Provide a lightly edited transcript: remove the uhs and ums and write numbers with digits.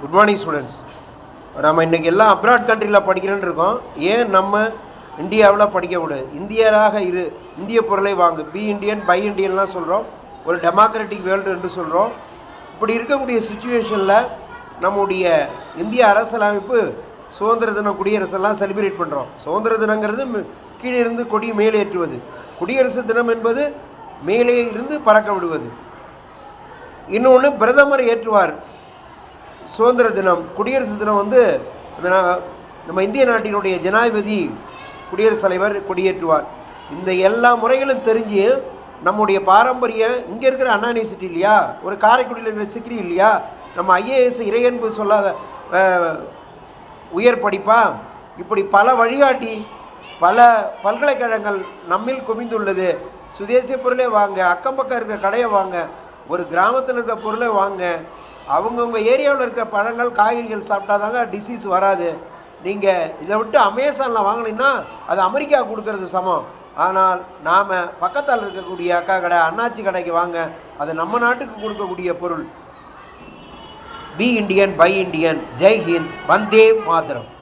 Good morning students. நம்ம இன்றைக்கி எல்லாம் அப்ராட் கண்ட்ரியில் படிக்கிறேன்னு இருக்கோம். ஏன் நம்ம இந்தியாவில் படிக்கக்கூடாது? இந்தியராக இந்திய பொருளை வாங்கு, பி இண்டியன் பை இண்டியன்லாம் சொல்கிறோம். ஒரு டெமோக்ராட்டிக் வேர்ல்டு என்று சொல்கிறோம். இப்படி இருக்கக்கூடிய சுச்சுவேஷனில் நம்முடைய இந்திய அரசியலமைப்பு சுதந்திர தினம் குடியரசெல்லாம் செலிப்ரேட் பண்ணுறோம். சுதந்திர தினங்கிறது கீழே இருந்து கொடி மேலேற்றுவது, குடியரசு தினம் என்பது மேலே இருந்து பறக்க விடுவது. இன்னொன்று பிரதமர் ஏற்றுவார் சுதந்திர தினம். குடியரசு தினம் நம்ம இந்திய நாட்டினுடைய ஜனாதிபதி குடியரசுத் தலைவர் கொடியேற்றுவார். இந்த எல்லா முறைகளும் தெரிஞ்சு நம்முடைய பாரம்பரிய இங்கே இருக்கிற அண்ணா யூனிவர்சிட்டி இல்லையா, ஒரு காரைக்குடியில் இருக்கிற சிக்ரி இல்லையா, நம்ம ஐஏஎஸ் இறையன்பு சொல்லாத உயர் படிப்பா, இப்படி பல வழிகாட்டி பல பல்கலைக்கழகங்கள் நம்மில் குவிந்துள்ளது. சுதேசிய பொருளே வாங்க, அக்கம் பக்கம் இருக்கிற கடையை வாங்க, ஒரு கிராமத்தில் இருக்கிற பொருளை வாங்க. அவங்கவுங்க ஏரியாவில் இருக்க பழங்கள் காய்கறிகள் சாப்பிட்டா தாங்க டிசீஸ் வராது. நீங்கள் இதை விட்டு அமேசானில் வாங்கினீங்கன்னா அது அமெரிக்கா கொடுக்கறது சமம். ஆனால் நாம் பக்கத்தால் இருக்கக்கூடிய அக்கா கடை அண்ணாச்சி கடைக்கு வாங்க, அது நம்ம நாட்டுக்கு கொடுக்கக்கூடிய பொருள். Be Indian buy Indian. Jai Hind, Vande Mataram.